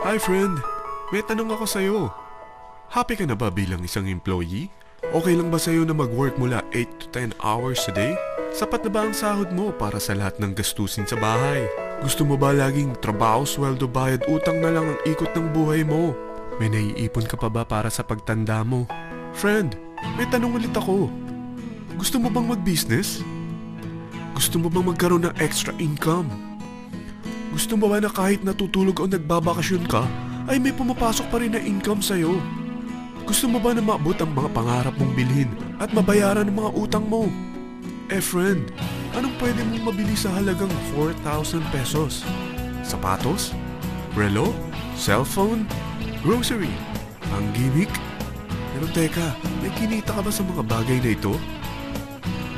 Hi friend, may tanong ako sa'yo. Happy ka na ba bilang isang employee? Okay lang ba sa'yo na mag-work mula 8 to 10 hours a day? Sapat na ba ang sahod mo para sa lahat ng gastusin sa bahay? Gusto mo ba laging trabaho, sweldo, bayad, utang na lang ang ikot ng buhay mo? May naiipon ka pa ba para sa pagtanda mo? Friend, may tanong ulit ako. Gusto mo bang mag-business? Gusto mo bang magkaroon ng extra income? Gusto mo ba na kahit natutulog o nagbabakasyon ka, ay may pumapasok pa rin na income sa'yo? Gusto mo ba na maabot ang mga pangarap mong bilhin at mabayaran ang mga utang mo? Friend, anong pwede mong mabili sa halagang 4,000 pesos? Sapatos? Relo? Cellphone? Grocery? Ang gimmick? Pero teka, may kinita ka ba sa mga bagay na ito?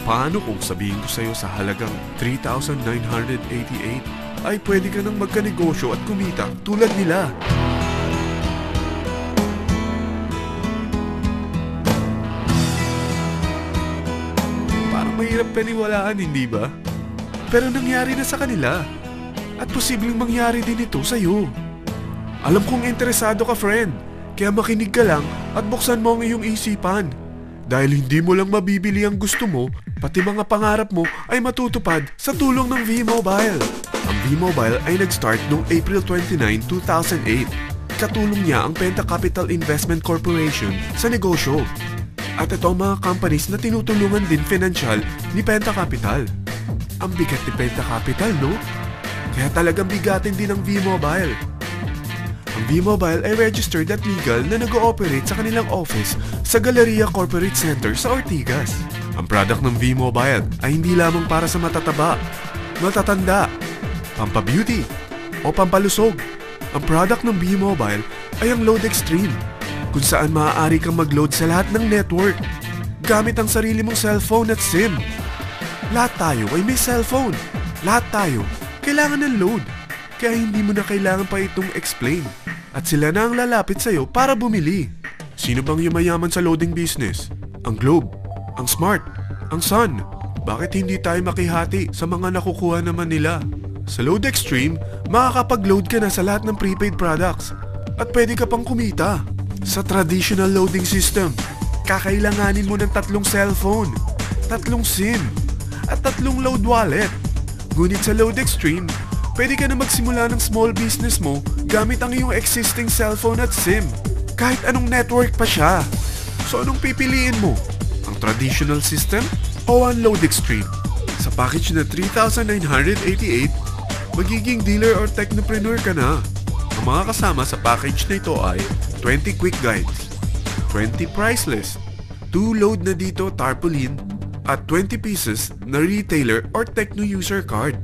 Paano kung sabihin ko sa'yo sa halagang 3,988 ay pwede ka nang magkanegosyo at kumita tulad nila? Parang mahirap paniwalaan, hindi ba? Pero nangyari na sa kanila. At posibleng mangyari din ito sa'yo. Alam kong interesado ka, friend. Kaya makinig ka lang at buksan mo ang iyong isipan. Dahil hindi mo lang mabibili ang gusto mo, pati mga pangarap mo ay matutupad sa tulong ng V-Mobile. Ang V-Mobile ay nag-start noong April 29, 2008. Katulong niya ang Penta Capital Investment Corporation sa negosyo. At ito ang mga companies na tinutulungan din financial ni Penta Capital. Ang bigat ni Penta Capital, no? Kaya talagang bigatin din ang V-Mobile. Ang V-Mobile ay registered at legal na nag-ooperate sa kanilang office sa Galleria Corporate Center sa Ortigas. Ang product ng V-Mobile ay hindi lamang para sa matataba, matatanda, pampabeauty, o pampalusog. Ang product ng V-Mobile ay ang Load Extreme, kung saan maaari kang mag-load sa lahat ng network gamit ang sarili mong cellphone at SIM. Lahat tayo ay may cellphone. Lahat tayo kailangan ng load. Kaya hindi mo na kailangan pa itong explain. At sila na ang lalapit sa'yo para bumili. Sino bang yumayaman sa loading business? Ang Globe, ang Smart, ang Sun. Bakit hindi tayo makihati sa mga nakukuha naman nila? Sa Load Extreme, makakapag-load ka na sa lahat ng prepaid products. At pwede ka pang kumita. Sa traditional loading system, kakailanganin mo ng 3 cellphone, 3 SIM, at 3 load wallet. Ngunit sa Load Extreme, pwede ka na magsimula ng small business mo gamit ang iyong existing cellphone at SIM. Kahit anong network pa siya. So anong pipiliin mo? Ang traditional system o ang Load Extreme? Sa package na 3,988, magiging dealer or technopreneur ka na. Ang mga kasama sa package na ito ay 20 quick guides, 20 price list, 2 load na dito tarpaulin, at 20 pieces na retailer or techno user card.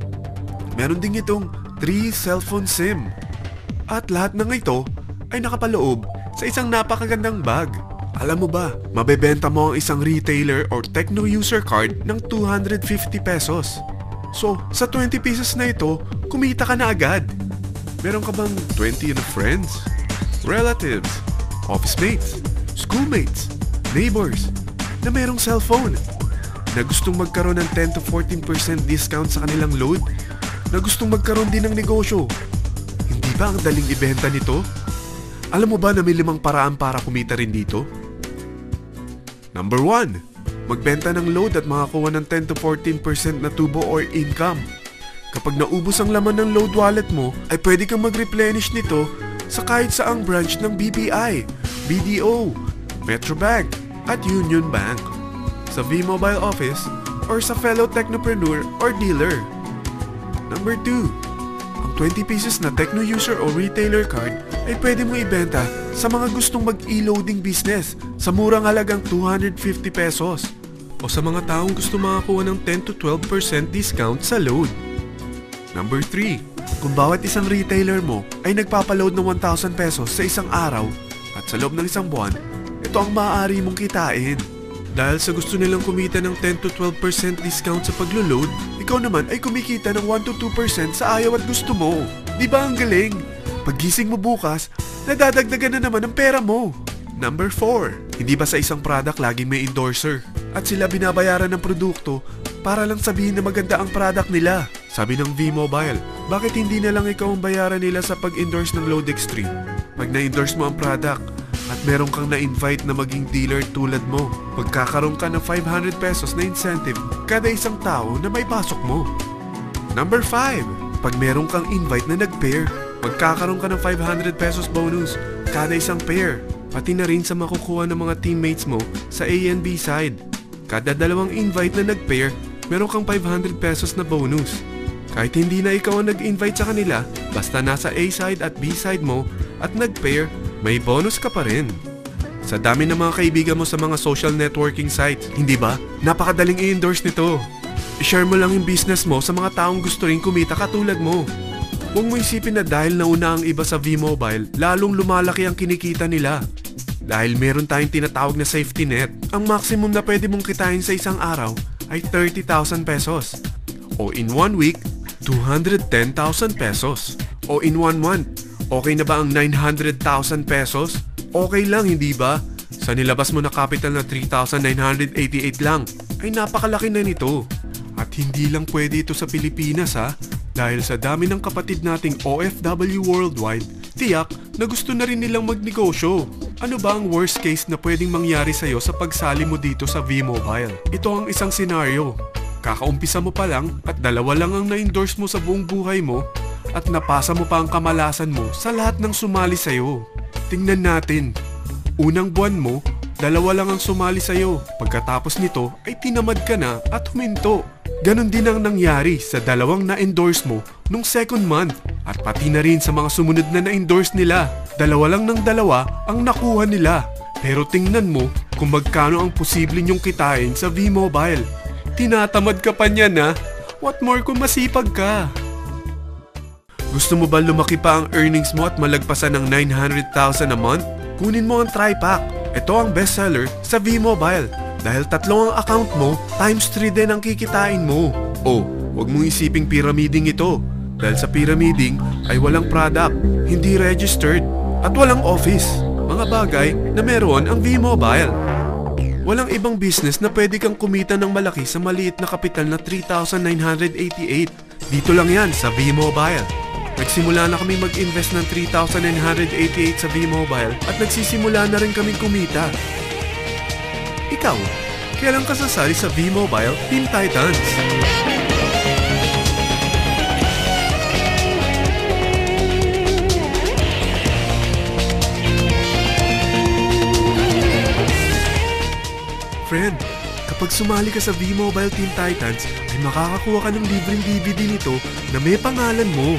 Meron din itong 3 cellphone SIM. At lahat ng ito ay nakapaloob sa isang napakagandang bag. Alam mo ba, mabebenta mo ang isang retailer or techno user card ng 250 pesos. So, sa 20 pieces na ito, kumita ka na agad. Meron ka bang 20 na friends, relatives, office mates, schoolmates, neighbors na merong cellphone? Na gustong magkaroon ng 10 to 14% discount sa kanilang load? Na gustong magkaroon din ng negosyo? Hindi ba ang daling ibenta nito? Alam mo ba na may 5 paraan para kumita rin dito? Number 1. Magbenta ng load at makakuha ng 10 to 14% na tubo or income. Kapag naubos ang laman ng load wallet mo, ay pwede kang mag-replenish nito sa kahit saang branch ng BPI, BDO, Metrobank, at Union Bank, sa V-Mobile office, or sa fellow technopreneur or dealer. Number 2. Ang 20 pieces na techno user o retailer card ay pwede mo ibenta sa mga gustong mag-e-loading business sa murang halagang 250 pesos o sa mga taong gusto makakuha ng 10 to 12% discount sa load. Number 3. Kung bawat isang retailer mo ay nagpapaload ng 1,000 pesos sa isang araw at sa loob ng isang buwan, ito ang maaari mong kitain. Dahil sa gusto nilang kumita ng 10 to 12% discount sa paglo-load, ikaw naman ay kumikita ng 1 to 2% sa ayaw at gusto mo. Di ba ang galing? Paggising mo bukas, nadadagdagan na naman ang pera mo. Number 4. Hindi ba sa isang product laging may endorser? At sila binabayaran ng produkto para lang sabihin na maganda ang product nila. Sabi ng V-Mobile, Bakit hindi na lang ikaw ang bayaran nila sa pag-endorse ng Lode Extreme? Pag na-endorse mo ang product at meron kang na-invite na maging dealer tulad mo, magkakaroon ka ng 500 pesos na incentive kada isang tao na may pasok mo. Number 5. Pag meron kang invite na nag-pair, magkakaroon ka ng 500 pesos bonus kada isang pair, pati na rin sa makukuha ng mga teammates mo sa A and B side. Kada dalawang invite na nag-pair, meron kang 500 pesos na bonus. Kahit hindi na ikaw ang nag-invite sa kanila, basta nasa A side at B side mo at nag-pair, may bonus ka pa rin. Sa dami ng mga kaibigan mo sa mga social networking sites, hindi ba? Napakadaling i-endorse nito. I-share mo lang yung business mo sa mga taong gusto rin kumita katulad mo. Huwag mo isipin na dahil nauna ang iba sa V-Mobile, lalong lumalaki ang kinikita nila. Dahil meron tayong tinatawag na safety net, ang maximum na pwede mong kitain sa isang araw ay 30,000 pesos. O in 1 week, 210,000 pesos. O in 1 month, okay na ba ang 900,000 pesos? Okay lang, hindi ba? Sa nilabas mo na capital na 3,988 lang, ay napakalaki na nito. At hindi lang pwede ito sa Pilipinas ha, dahil sa dami ng kapatid nating OFW worldwide, tiyak na gusto na rin nilang magnegosyo. Ano ba ang worst case na pwedeng mangyari sa'yo sa pagsali mo dito sa V-Mobile? Ito ang isang senaryo. Kakaumpisa mo pa lang at 2 lang ang na-endorse mo sa buong buhay mo at napasa mo pa ang kamalasan mo sa lahat ng sumali sa'yo. Tingnan natin. Unang buwan mo, 2 lang ang sumali sa'yo. Pagkatapos nito ay tinamad ka na at huminto. Ganon din ang nangyari sa 2 na-endorse mo nung second month at pati na rin sa mga sumunod na na-endorse nila. 2 lang ng 2 ang nakuha nila. Pero tingnan mo kung magkano ang posible nyong kitain sa V-Mobile. Tinatamad ka pa niyan ha? What more kung masipag ka? Gusto mo ba lumaki pa ang earnings mo at malagpasan ng 900,000 a month? Kunin mo ang TriPack. Ito ang bestseller sa V-Mobile. Dahil 3 ang account mo, times 3 din ang kikitain mo. Oh, huwag mong isiping pyramiding ito. Dahil sa pyramiding ay walang product, hindi registered, at walang office. Mga bagay na meron ang V-Mobile. Walang ibang business na pwede kang kumita ng malaki sa maliit na kapital na 3,988. Dito lang yan sa V-Mobile. Nagsimula na kami mag-invest ng 3,988 sa V-Mobile at nagsisimula na rin kaming kumita. Ikaw, kailan ka sasali sa V-Mobile Team Titans? Friend, kapag sumali ka sa V-Mobile Team Titans, ay makakakuha ka ng libreng DVD nito na may pangalan mo.